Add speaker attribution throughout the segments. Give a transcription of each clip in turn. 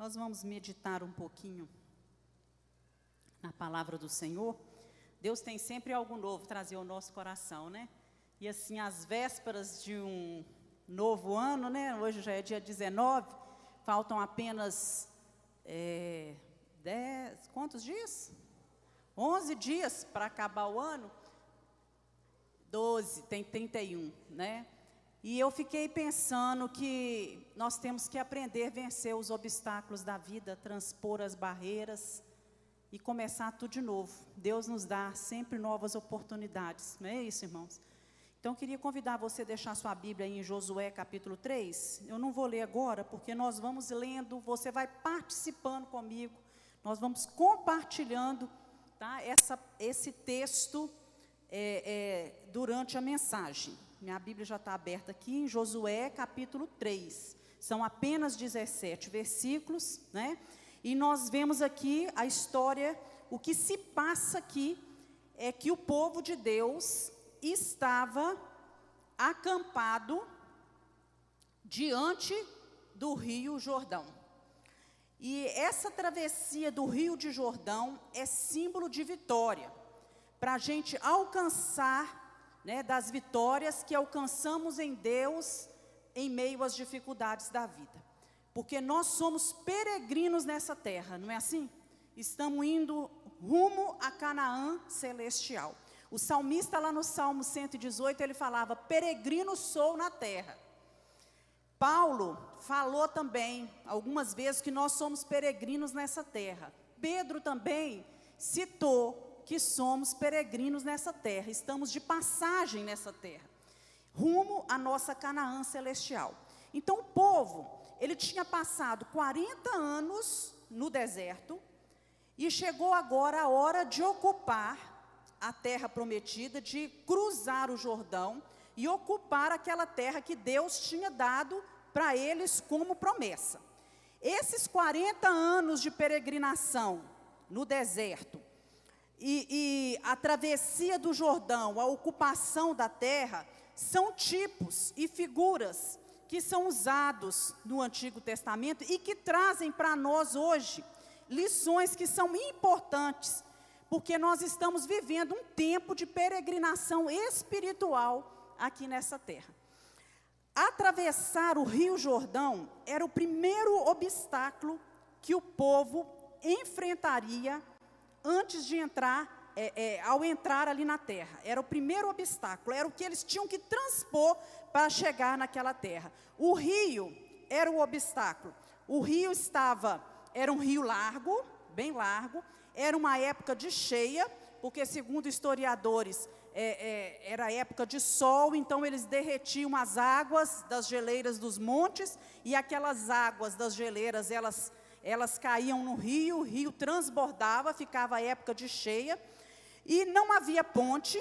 Speaker 1: Nós vamos meditar um pouquinho na palavra do Senhor. Deus tem sempre algo novo trazer ao nosso coração, né? E assim, às vésperas de um novo ano, né? Hoje já é dia 19, faltam apenas 10, quantos dias? 11 dias para acabar o ano. 12, tem 31, né? E eu fiquei pensando que nós temos que aprender a vencer os obstáculos da vida, transpor as barreiras e começar tudo de novo. Deus nos dá sempre novas oportunidades, não é isso, irmãos? Então, eu queria convidar você a deixar sua Bíblia aí em Josué capítulo 3. Eu não vou ler agora, porque nós vamos lendo, você vai participando comigo, nós vamos compartilhando, tá, esse texto durante a mensagem. Minha Bíblia já está aberta aqui em Josué capítulo 3. São apenas 17 versículos, né? E nós vemos aqui a história, o que se passa aqui é que o povo de Deus estava acampado diante do Rio Jordão. E essa travessia do Rio de Jordão é símbolo de vitória, para a gente alcançar, né, das vitórias que alcançamos em Deus em meio às dificuldades da vida. Porque nós somos peregrinos nessa terra, não é assim? Estamos indo rumo a Canaã celestial. O salmista lá no Salmo 118, ele falava, peregrino sou na terra. Paulo falou também, algumas vezes, que nós somos peregrinos nessa terra. Pedro também citou que somos peregrinos nessa terra, estamos de passagem nessa terra, rumo à nossa Canaã celestial. Então o povo, ele tinha passado 40 anos no deserto, e chegou agora a hora de ocupar a terra prometida, de cruzar o Jordão, e ocupar aquela terra que Deus tinha dado para eles como promessa. Esses 40 anos de peregrinação no deserto, e a travessia do Jordão, a ocupação da terra, são tipos e figuras que são usados no Antigo Testamento e que trazem para nós hoje lições que são importantes, porque nós estamos vivendo um tempo de peregrinação espiritual aqui nessa terra. Atravessar o Rio Jordão era o primeiro obstáculo que o povo enfrentaria antes de entrar, ao entrar ali na terra. Era o primeiro obstáculo, era o que eles tinham que transpor para chegar naquela terra. O rio era o obstáculo. O rio era um rio largo, bem largo, era uma época de cheia, porque segundo historiadores, era época de sol, então eles derretiam as águas das geleiras dos montes, e aquelas águas das geleiras, elas caíam no rio, o rio transbordava, ficava a época de cheia, e não havia ponte,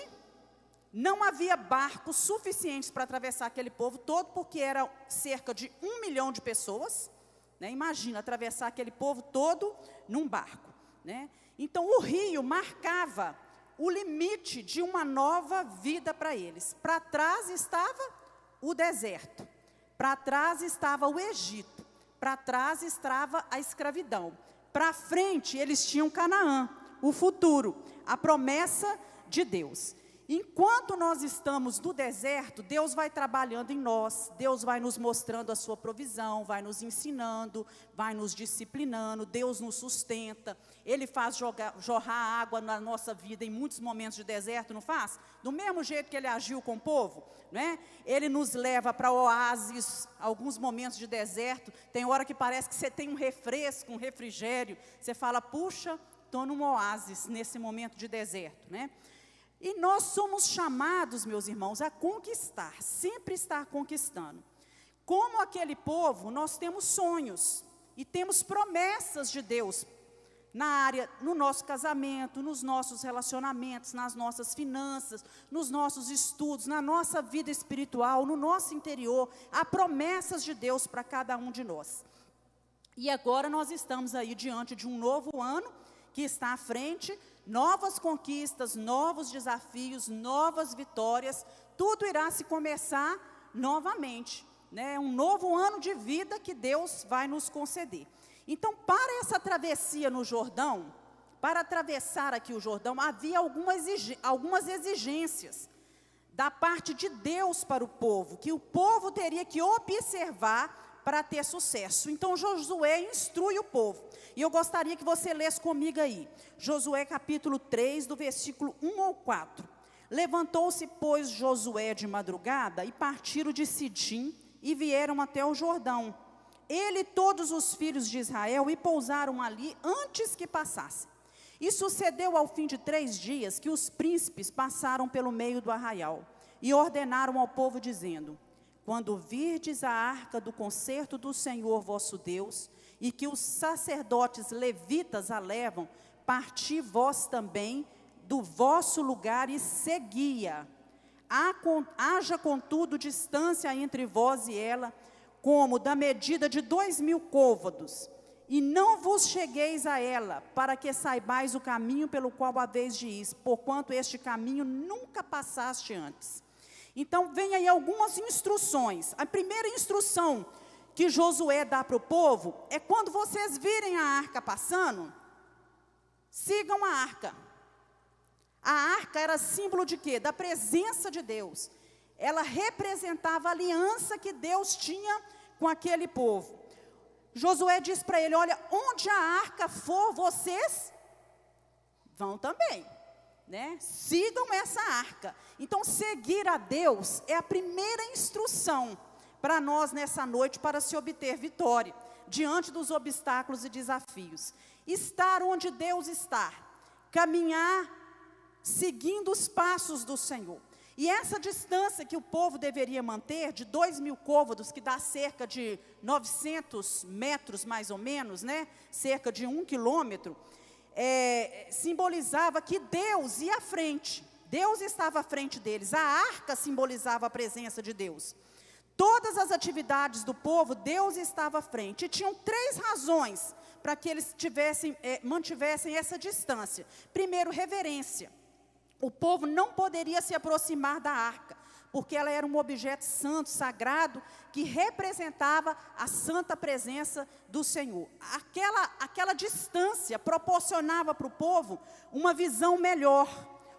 Speaker 1: não havia barcos suficientes para atravessar aquele povo todo, porque era cerca de 1 milhão de pessoas, né? Imagina, atravessar aquele povo todo num barco, né? Então o rio marcava o limite de uma nova vida para eles. Para trás estava o deserto, para trás estava o Egito, para trás estava a escravidão. Para frente, eles tinham Canaã, o futuro, a promessa de Deus. Enquanto nós estamos no deserto, Deus vai trabalhando em nós, Deus vai nos mostrando a sua provisão, vai nos ensinando, vai nos disciplinando, Deus nos sustenta. Ele faz jorrar água na nossa vida em muitos momentos de deserto, não faz? Do mesmo jeito que ele agiu com o povo, né? Ele nos leva para oásis, alguns momentos de deserto. Tem hora que parece que você tem um refresco, um refrigério. Você fala, puxa, estou num oásis nesse momento de deserto, né? E nós somos chamados, meus irmãos, a conquistar, sempre estar conquistando. Como aquele povo, nós temos sonhos e temos promessas de Deus na área, no nosso casamento, nos nossos relacionamentos, nas nossas finanças, nos nossos estudos, na nossa vida espiritual, no nosso interior. Há promessas de Deus para cada um de nós. E agora nós estamos aí diante de um novo ano que está à frente, novas conquistas, novos desafios, novas vitórias, tudo irá se começar novamente, né? Um novo ano de vida que Deus vai nos conceder. Então, para essa travessia no Jordão, para atravessar aqui o Jordão, havia algumas exigências da parte de Deus para o povo, que o povo teria que observar para ter sucesso. Então, Josué instrui o povo. E eu gostaria que você lesse comigo aí. Josué capítulo 3, do versículo 1 ao 4. Levantou-se, pois, Josué de madrugada, e partiram de Sidim, e vieram até o Jordão. Ele e todos os filhos de Israel, e pousaram ali antes que passasse. E sucedeu ao fim de 3 dias, que os príncipes passaram pelo meio do arraial, e ordenaram ao povo, dizendo: quando virdes a arca do concerto do Senhor vosso Deus, e que os sacerdotes levitas a levam, parti vós também do vosso lugar e seguia. Haja, contudo, distância entre vós e ela, como da medida de 2.000 côvados, e não vos chegueis a ela, para que saibais o caminho pelo qual haveis de ir, porquanto este caminho nunca passaste antes. Então, vem aí algumas instruções. A primeira instrução que Josué dá para o povo é: quando vocês virem a arca passando, sigam a arca. A arca era símbolo de quê? Da presença de Deus. Ela representava a aliança que Deus tinha com aquele povo. Josué diz para ele: olha, onde a arca for, vocês vão também, né? Sigam essa arca. Então, seguir a Deus é a primeira instrução para nós nessa noite, para se obter vitória diante dos obstáculos e desafios. Estar onde Deus está, caminhar seguindo os passos do Senhor. E essa distância que o povo deveria manter, de 2.000 côvados, que dá cerca de 900 metros mais ou menos, né? Cerca de 1 quilômetro, simbolizava que Deus ia à frente. Deus estava à frente deles. A arca simbolizava a presença de Deus. Todas as atividades do povo, Deus estava à frente. E tinham 3 razões para que eles mantivessem essa distância. Primeiro, reverência. O povo não poderia se aproximar da arca, porque ela era um objeto santo, sagrado, que representava a santa presença do Senhor. Aquela distância proporcionava para o povo uma visão melhor.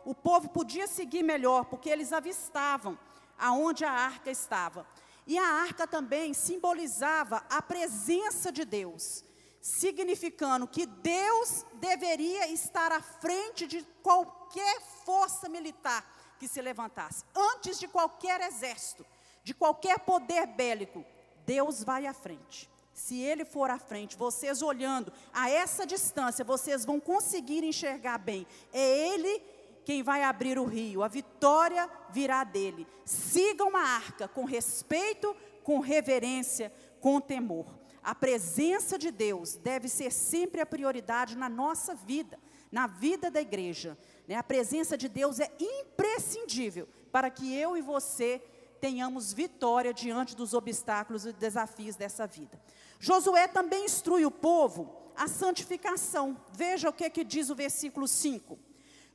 Speaker 1: O povo podia seguir melhor, porque eles avistavam aonde a arca estava. E a arca também simbolizava a presença de Deus, significando que Deus deveria estar à frente de qualquer força militar que se levantasse. Antes de qualquer exército, de qualquer poder bélico, Deus vai à frente. Se Ele for à frente, vocês olhando a essa distância, vocês vão conseguir enxergar bem. É Ele quem vai abrir o rio, a vitória virá dele. Sigam a arca com respeito, com reverência, com temor. A presença de Deus deve ser sempre a prioridade na nossa vida, na vida da igreja. A presença de Deus é imprescindível para que eu e você tenhamos vitória diante dos obstáculos e desafios dessa vida. Josué também instrui o povo a santificação. Veja o que diz o versículo 5.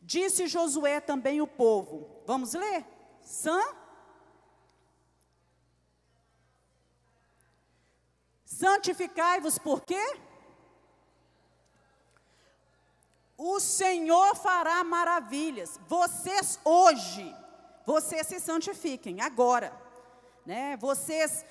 Speaker 1: Disse Josué também o povo. Vamos ler? Santificai-vos por quê? O Senhor fará maravilhas. Vocês hoje, vocês se santifiquem agora, né? Vocês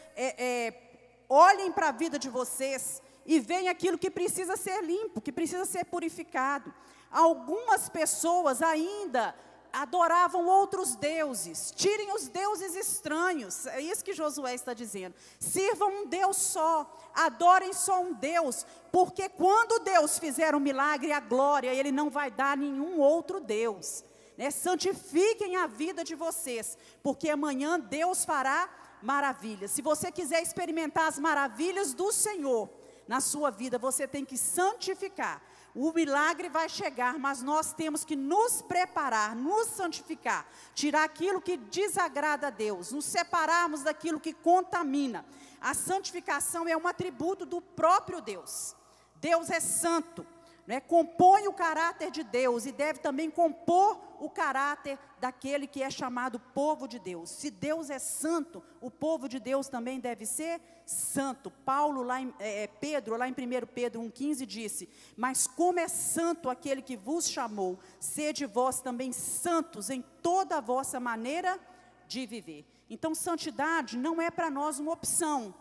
Speaker 1: olhem para a vida de vocês e veem aquilo que precisa ser limpo, que precisa ser purificado. Algumas pessoas ainda adoravam outros deuses. Tirem os deuses estranhos. É isso que Josué está dizendo. Sirvam um Deus só. Adorem só um Deus. Porque quando Deus fizer um milagre, a glória, Ele não vai dar nenhum outro Deus. Santifiquem a vida de vocês. Porque amanhã Deus fará maravilhas. Se você quiser experimentar as maravilhas do Senhor na sua vida, você tem que santificar. O milagre vai chegar, mas nós temos que nos preparar, nos santificar, tirar aquilo que desagrada a Deus, nos separarmos daquilo que contamina. A santificação é um atributo do próprio Deus. Deus é santo. né, compõe o caráter de Deus e deve também compor o caráter daquele que é chamado povo de Deus. Se Deus é santo, o povo de Deus também deve ser santo. Pedro, lá em 1 Pedro 1,15 disse: mas como é santo aquele que vos chamou, sede vós também santos em toda a vossa maneira de viver. Então, santidade não é para nós uma opção,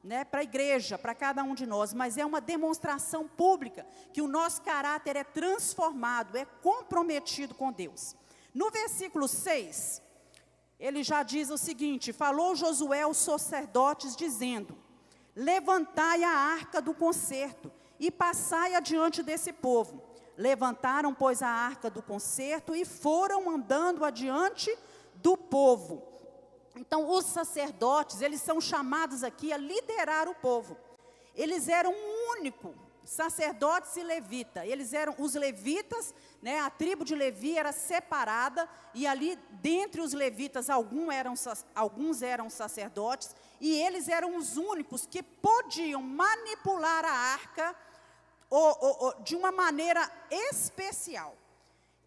Speaker 1: né, para a igreja, para cada um de nós, mas é uma demonstração pública que o nosso caráter é transformado, é comprometido com Deus. No versículo 6, ele já diz o seguinte: falou Josué aos sacerdotes dizendo: levantai a arca do concerto e passai adiante desse povo. Levantaram, pois, a arca do concerto e foram andando adiante do povo. Então, os sacerdotes, eles são chamados aqui a liderar o povo. Eles eram um único, sacerdotes e levita. Eles eram os levitas, né, a tribo de Levi era separada, e ali, dentre os levitas, alguns eram sacerdotes, e eles eram os únicos que podiam manipular a arca de uma maneira especial.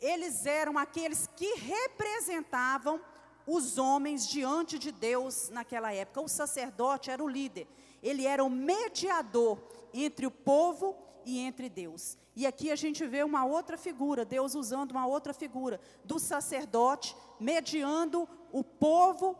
Speaker 1: Eles eram aqueles que representavam os homens diante de Deus naquela época. O sacerdote era o líder, ele era o mediador entre o povo e entre Deus. E aqui a gente vê uma outra figura, Deus usando uma outra figura, do sacerdote, mediando o povo,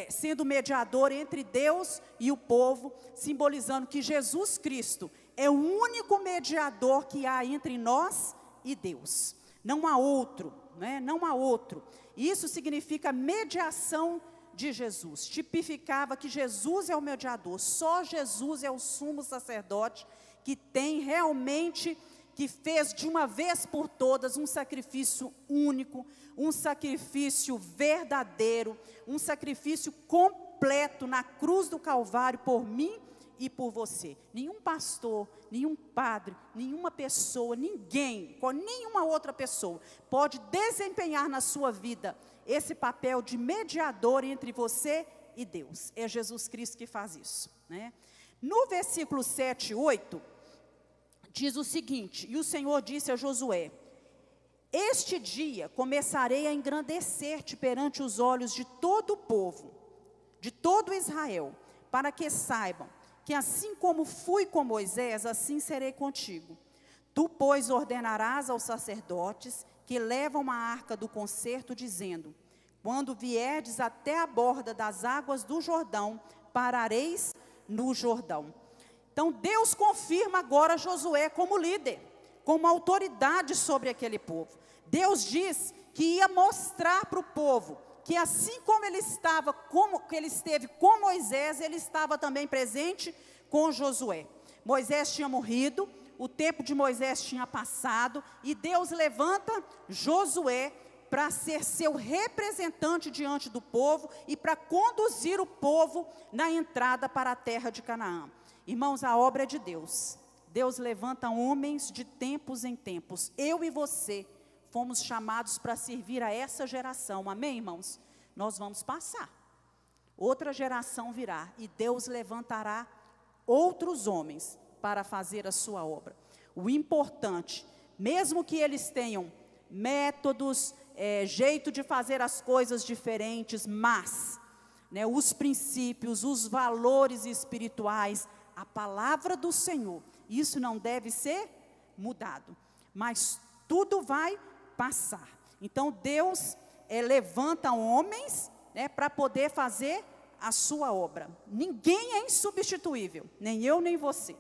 Speaker 1: sendo mediador entre Deus e o povo, simbolizando que Jesus Cristo é o único mediador que há entre nós e Deus. Não há outro, né? Não há outro. Isso significa mediação de Jesus. Tipificava que Jesus é o mediador. Só Jesus é o sumo sacerdote que tem realmente, que fez de uma vez por todas um sacrifício único, um sacrifício verdadeiro, um sacrifício completo na cruz do Calvário por mim e por você. Nenhum pastor, nenhum padre, nenhuma pessoa, nenhuma outra pessoa pode desempenhar na sua vida esse papel de mediador entre você e Deus. É Jesus Cristo que faz isso, né? No versículo 7 e 8, diz o seguinte: e o Senhor disse a Josué: este dia começarei a engrandecer-te perante os olhos de todo o povo, de todo Israel, para que saibam que assim como fui com Moisés, assim serei contigo. Tu, pois, ordenarás aos sacerdotes que levam a arca do concerto, dizendo: quando vierdes até a borda das águas do Jordão, parareis no Jordão. Então, Deus confirma agora Josué como líder, como autoridade sobre aquele povo. Deus diz que ia mostrar para o povo que assim como ele esteve com Moisés, ele estava também presente com Josué. Moisés tinha morrido, o tempo de Moisés tinha passado, e Deus levanta Josué para ser seu representante diante do povo e para conduzir o povo na entrada para a terra de Canaã. Irmãos, a obra é de Deus. Deus levanta homens de tempos em tempos. Eu e você fomos chamados para servir a essa geração. Amém, irmãos? Nós vamos passar. Outra geração virá e Deus levantará outros homens para fazer a sua obra. O importante, mesmo que eles tenham métodos, jeito de fazer as coisas diferentes, mas, né, os princípios, os valores espirituais, a palavra do Senhor, isso não deve ser mudado. Mas tudo vai passar. Então Deus levanta homens, né, para poder fazer a sua obra. Ninguém é insubstituível, nem eu nem você.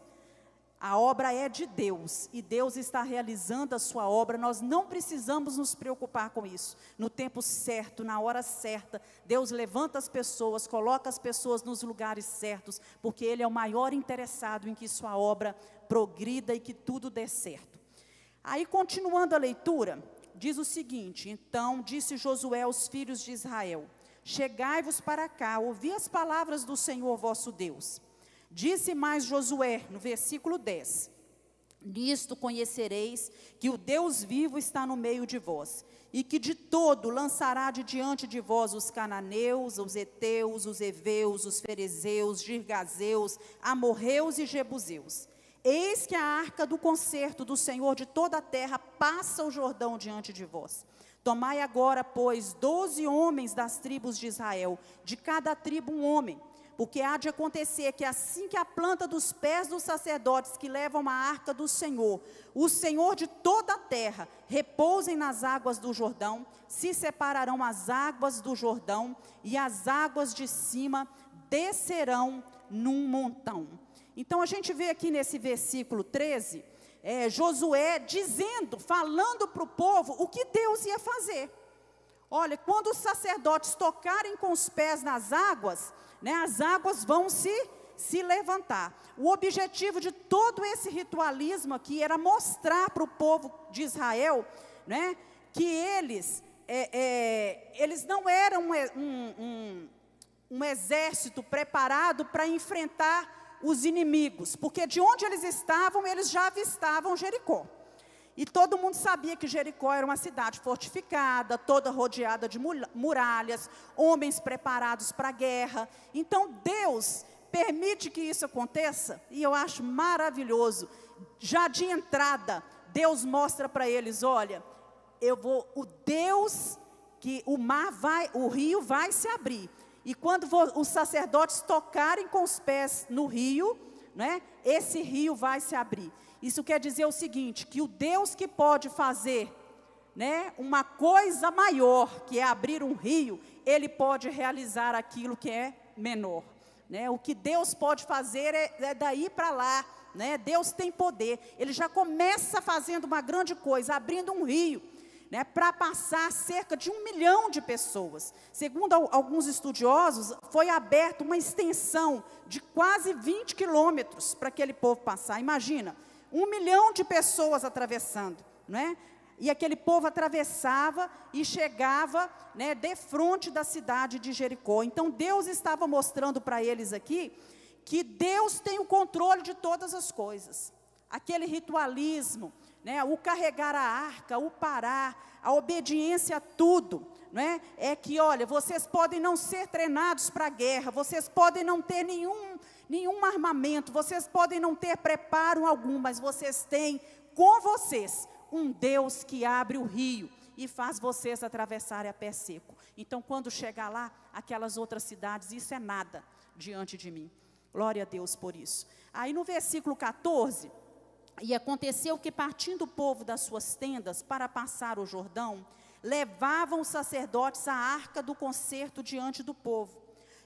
Speaker 1: A obra é de Deus e Deus está realizando a sua obra. Nós não precisamos nos preocupar com isso. No tempo certo, na hora certa, Deus levanta as pessoas, coloca as pessoas nos lugares certos, porque Ele é o maior interessado em que sua obra progrida e que tudo dê certo. Aí, continuando a leitura, diz o seguinte: então disse Josué aos filhos de Israel: chegai-vos para cá, ouvi as palavras do Senhor vosso Deus. Disse mais Josué, no versículo 10, nisto conhecereis que o Deus vivo está no meio de vós, e que de todo lançará de diante de vós os cananeus, os heteus, os heveus, os ferezeus, girgazeus, amorreus e jebuseus. Eis que a arca do concerto do Senhor de toda a terra passa o Jordão diante de vós. Tomai agora, pois, 12 homens das tribos de Israel, de cada tribo um homem, porque há de acontecer que assim que a planta dos pés dos sacerdotes que levam a arca do Senhor, o Senhor de toda a terra, repousem nas águas do Jordão, se separarão as águas do Jordão, e as águas de cima descerão num montão. Então a gente vê aqui nesse versículo 13, Josué dizendo, falando para o povo o que Deus ia fazer. Olha, quando os sacerdotes tocarem com os pés nas águas, né, as águas vão se levantar. O objetivo de todo esse ritualismo aqui era mostrar para o povo de Israel, né, que eles não eram um exército preparado para enfrentar os inimigos, porque de onde eles estavam, eles já avistavam Jericó. E todo mundo sabia que Jericó era uma cidade fortificada, toda rodeada de muralhas, homens preparados para a guerra. Então Deus permite que isso aconteça, e eu acho maravilhoso. Já de entrada, Deus mostra para eles, olha, o rio vai se abrir. E quando os sacerdotes tocarem com os pés no rio, né, esse rio vai se abrir. Isso quer dizer o seguinte, que o Deus que pode fazer, né, uma coisa maior, que é abrir um rio, Ele pode realizar aquilo que é menor. Né? O que Deus pode fazer é daí para lá. Né? Deus tem poder. Ele já começa fazendo uma grande coisa, abrindo um rio, né, para passar cerca de 1 milhão de pessoas. Segundo alguns estudiosos, foi aberta uma extensão de quase 20 quilômetros para aquele povo passar. Imagina, 1 milhão de pessoas atravessando, né? E aquele povo atravessava e chegava, né, de frente da cidade de Jericó. Então Deus estava mostrando para eles aqui, que Deus tem o controle de todas as coisas. Aquele ritualismo, né, o carregar a arca, o parar, a obediência a tudo, né, é que, olha, vocês podem não ser treinados para a guerra, vocês podem não ter nenhum armamento, vocês podem não ter preparo algum, mas vocês têm com vocês um Deus que abre o rio e faz vocês atravessarem a pé seco. Então, quando chegar lá, aquelas outras cidades, isso é nada diante de mim. Glória a Deus por isso. Aí no versículo 14... E aconteceu que, partindo o povo das suas tendas para passar o Jordão, levavam os sacerdotes a arca do concerto diante do povo.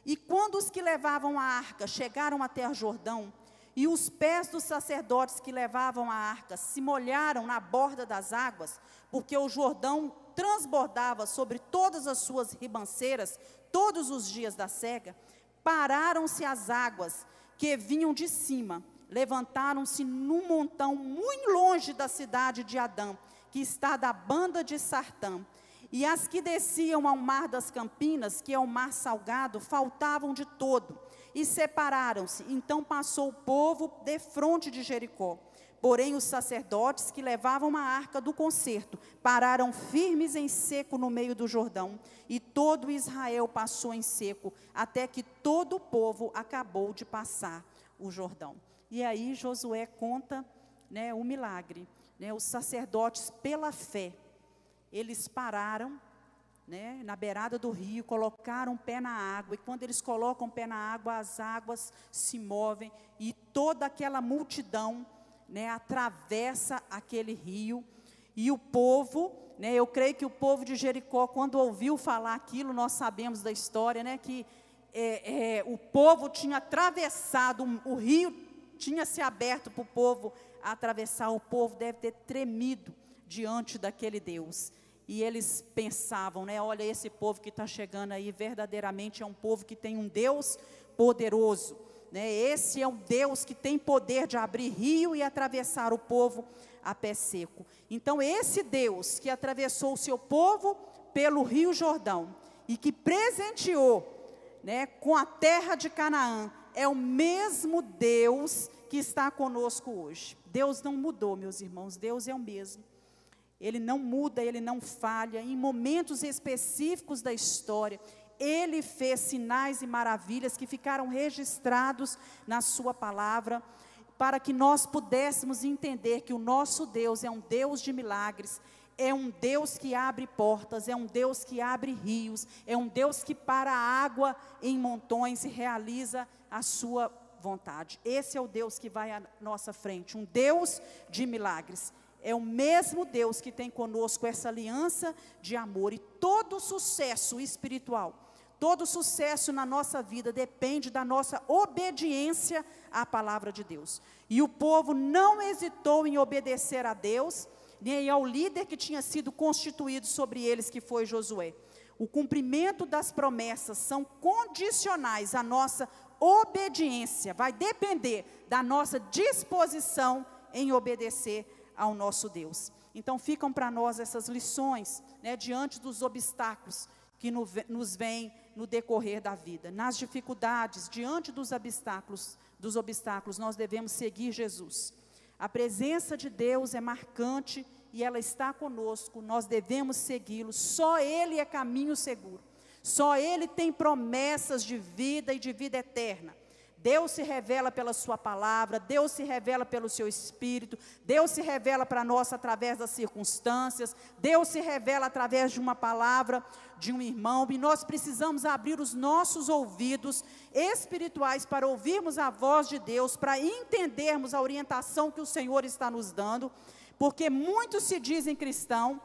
Speaker 1: E quando os que levavam a arca chegaram até o Jordão, e os pés dos sacerdotes que levavam a arca se molharam na borda das águas, porque o Jordão transbordava sobre todas as suas ribanceiras todos os dias da sega, pararam-se as águas que vinham de cima, levantaram-se num montão muito longe da cidade de Adã, que está da banda de Sartã. E as que desciam ao mar das Campinas, que é o mar salgado, faltavam de todo, e separaram-se. Então passou o povo defronte de Jericó. Porém os sacerdotes que levavam a arca do concerto pararam firmes em seco no meio do Jordão, e todo Israel passou em seco, até que todo o povo acabou de passar o Jordão. E aí Josué conta, né, o milagre, né, os sacerdotes pela fé, eles pararam, né, na beirada do rio, colocaram o pé na água, e quando eles colocam o pé na água, as águas se movem, e toda aquela multidão, né, atravessa aquele rio, e o povo, né, eu creio que o povo de Jericó, quando ouviu falar aquilo, nós sabemos da história, né, que o povo tinha atravessado o rio, tinha se aberto para o povo atravessar. O povo deve ter tremido diante daquele Deus. E eles pensavam, né, olha, esse povo que está chegando aí, verdadeiramente é um povo que tem um Deus poderoso. Né? Esse é um Deus que tem poder de abrir rio e atravessar o povo a pé seco. Então esse Deus que atravessou o seu povo pelo rio Jordão, e que presenteou, né, com a terra de Canaã, é o mesmo Deus que está conosco hoje. Deus não mudou, meus irmãos, Deus é o mesmo. Ele não muda, Ele não falha. Em momentos específicos da história, Ele fez sinais e maravilhas que ficaram registrados na sua palavra, para que nós pudéssemos entender que o nosso Deus é um Deus de milagres, é um Deus que abre portas, é um Deus que abre rios, é um Deus que para a água em montões e realiza a sua vontade. Esse é o Deus que vai à nossa frente, um Deus de milagres. É o mesmo Deus que tem conosco essa aliança de amor. E todo sucesso espiritual, todo sucesso na nossa vida depende da nossa obediência à palavra de Deus. E o povo não hesitou em obedecer a Deus, nem ao líder que tinha sido constituído sobre eles, que foi Josué. O cumprimento das promessas são condicionais à nossa obediência, vai depender da nossa disposição em obedecer ao nosso Deus. Então ficam para nós essas lições, né, diante dos obstáculos que nos vêm no decorrer da vida. Nas dificuldades, diante dos obstáculos, nós devemos seguir Jesus. A presença de Deus é marcante e ela está conosco, nós devemos segui-lo. Só Ele é caminho seguro, só Ele tem promessas de vida e de vida eterna. Deus se revela pela sua palavra, Deus se revela pelo seu Espírito, Deus se revela para nós através das circunstâncias, Deus se revela através de uma palavra, de um irmão, e nós precisamos abrir os nossos ouvidos espirituais para ouvirmos a voz de Deus, para entendermos a orientação que o Senhor está nos dando, porque muitos se dizem cristãos,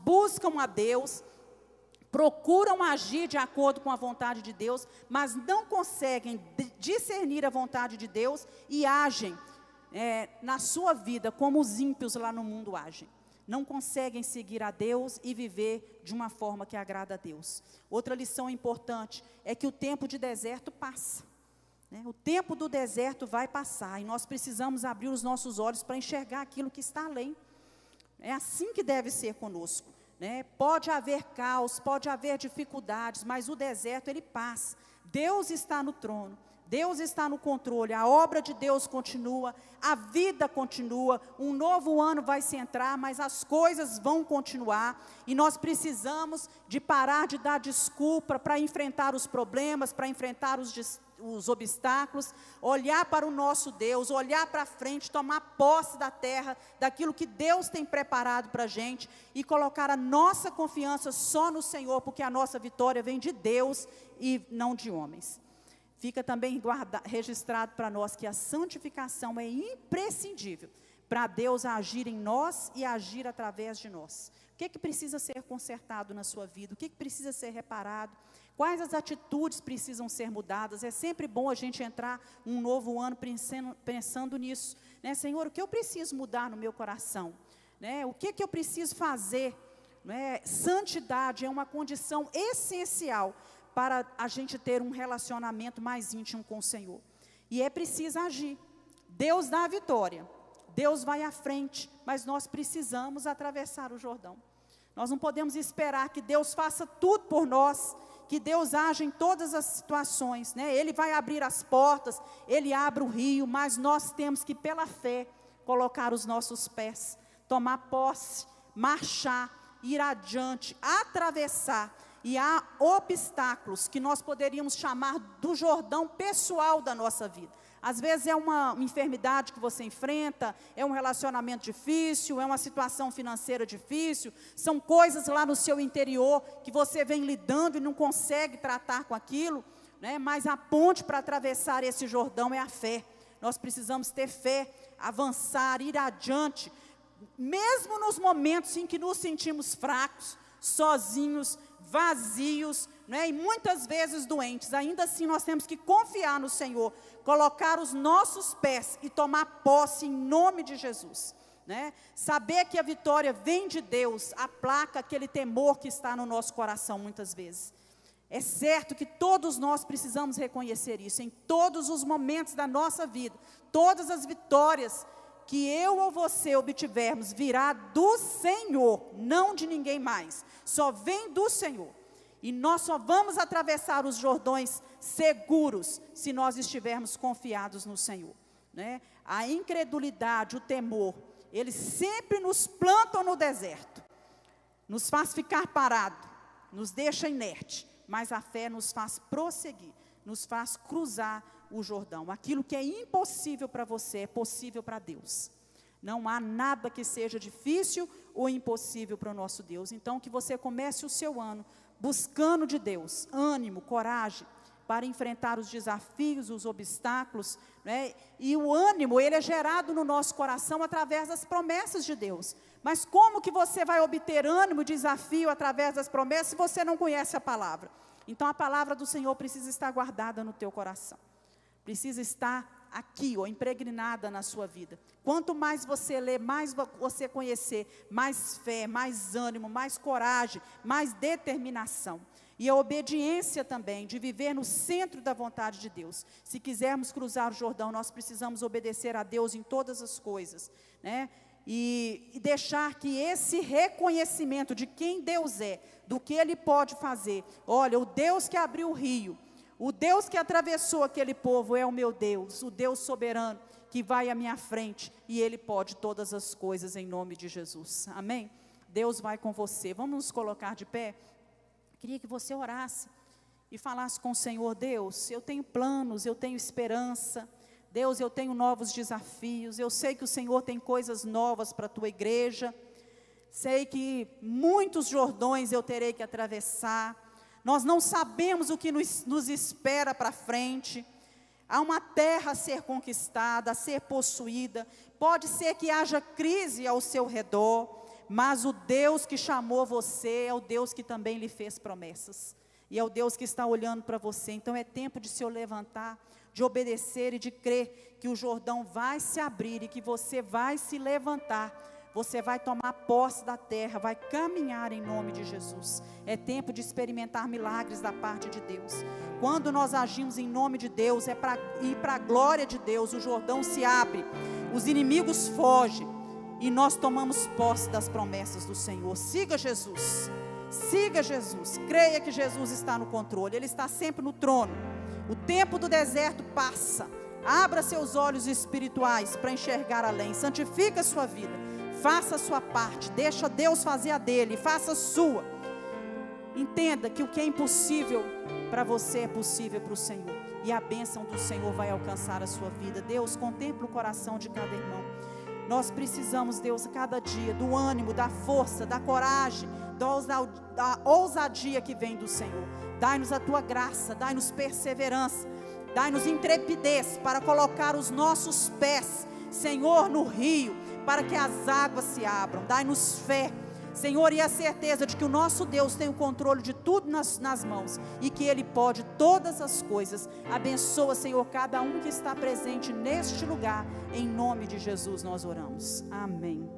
Speaker 1: buscam a Deus, procuram agir de acordo com a vontade de Deus, mas não conseguem discernir a vontade de Deus e agem na sua vida como os ímpios lá no mundo agem. Não conseguem seguir a Deus e viver de uma forma que agrada a Deus. Outra lição importante é que o tempo de deserto passa, né? O tempo do deserto vai passar e nós precisamos abrir os nossos olhos para enxergar aquilo que está além. É assim que deve ser conosco. Né? Pode haver caos, pode haver dificuldades, mas o deserto ele passa. Deus está no trono, Deus está no controle, a obra de Deus continua, a vida continua, um novo ano vai se entrar, mas as coisas vão continuar, e nós precisamos de parar de dar desculpa para enfrentar os problemas, para enfrentar os obstáculos, olhar para o nosso Deus, olhar para frente, tomar posse da terra, daquilo que Deus tem preparado para a gente, e colocar a nossa confiança só no Senhor, porque a nossa vitória vem de Deus e não de homens. Fica também registrado para nós que a santificação é imprescindível para Deus agir em nós e agir através de nós. O que precisa ser consertado na sua vida? O que precisa ser reparado? Quais as atitudes precisam ser mudadas? É sempre bom a gente entrar um novo ano pensando nisso, né? Senhor, o que eu preciso mudar no meu coração? Né? O que eu preciso fazer? Né? Santidade é uma condição essencial para a gente ter um relacionamento mais íntimo com o Senhor. E é preciso agir. Deus dá a vitória, Deus vai à frente, mas nós precisamos atravessar o Jordão. Nós não podemos esperar que Deus faça tudo por nós, que Deus age em todas as situações, né? Ele vai abrir as portas, Ele abre o rio, mas nós temos que, pela fé, colocar os nossos pés, tomar posse, marchar, ir adiante, atravessar. E há obstáculos que nós poderíamos chamar do Jordão pessoal da nossa vida. Às vezes é uma enfermidade que você enfrenta, é um relacionamento difícil, é uma situação financeira difícil, são coisas lá no seu interior que você vem lidando e não consegue tratar com aquilo, né? Mas a ponte para atravessar esse Jordão é a fé. Nós precisamos ter fé, avançar, ir adiante, mesmo nos momentos em que nos sentimos fracos, sozinhos, vazios, né? E muitas vezes doentes. Ainda assim nós temos que confiar no Senhor, colocar os nossos pés e tomar posse em nome de Jesus, né? Saber que a vitória vem de Deus aplaca aquele temor que está no nosso coração muitas vezes. É certo que todos nós precisamos reconhecer isso, em todos os momentos da nossa vida, todas as vitórias que eu ou você obtivermos virá do Senhor, não de ninguém mais, só vem do Senhor. E nós só vamos atravessar os Jordões seguros se nós estivermos confiados no Senhor, né? A incredulidade, o temor, eles sempre nos plantam no deserto, nos faz ficar parado, nos deixa inerte, mas a fé nos faz prosseguir, nos faz cruzar o Jordão. Aquilo que é impossível para você é possível para Deus. Não há nada que seja difícil ou impossível para o nosso Deus. Então, que você comece o seu ano buscando de Deus ânimo, coragem, para enfrentar os desafios, os obstáculos, né? E o ânimo, ele é gerado no nosso coração através das promessas de Deus. Mas como que você vai obter ânimo e desafio através das promessas se você não conhece a palavra? Então a palavra do Senhor precisa estar guardada no teu coração. Precisa estar aqui, ó, impregnada na sua vida. Quanto mais você ler, mais você conhecer, mais fé, mais ânimo, mais coragem, mais determinação. E a obediência também, de viver no centro da vontade de Deus. Se quisermos cruzar o Jordão, nós precisamos obedecer a Deus em todas as coisas, né? E deixar que esse reconhecimento de quem Deus é, do que Ele pode fazer. Olha, o Deus que abriu o rio, o Deus que atravessou aquele povo é o meu Deus, o Deus soberano, que vai à minha frente, e Ele pode todas as coisas em nome de Jesus. Amém? Deus vai com você. Vamos nos colocar de pé? Queria que você orasse e falasse com o Senhor: Deus, eu tenho planos, eu tenho esperança. Deus, eu tenho novos desafios. Eu sei que o Senhor tem coisas novas para a tua igreja. Sei que muitos Jordões eu terei que atravessar. Nós não sabemos o que nos espera para frente. Há uma terra a ser conquistada, a ser possuída. Pode ser que haja crise ao seu redor. Mas o Deus que chamou você é o Deus que também lhe fez promessas. E é o Deus que está olhando para você. Então é tempo de se levantar, de obedecer e de crer que o Jordão vai se abrir e que você vai se levantar. Você vai tomar posse da terra, vai caminhar em nome de Jesus. É tempo de experimentar milagres da parte de Deus. Quando nós agimos em nome de Deus, é para ir para a glória de Deus. O Jordão se abre, os inimigos fogem. E nós tomamos posse das promessas do Senhor. Siga Jesus, creia que Jesus está no controle, Ele está sempre no trono. O tempo do deserto passa. Abra seus olhos espirituais para enxergar além. Santifica a sua vida, faça a sua parte, deixa Deus fazer a dele, faça a sua. Entenda que o que é impossível para você é possível para o Senhor. E a bênção do Senhor vai alcançar a sua vida. Deus, contempla o coração de cada irmão. Nós precisamos, Deus, a cada dia, do ânimo, da força, da coragem, da ousadia que vem do Senhor. Dai-nos a tua graça, dai-nos perseverança, dai-nos intrepidez para colocar os nossos pés, Senhor, no rio, para que as águas se abram. Dai-nos fé, Senhor, e a certeza de que o nosso Deus tem o controle de tudo nas mãos e que Ele pode todas as coisas. Abençoa, Senhor, cada um que está presente neste lugar. Em nome de Jesus nós oramos. Amém.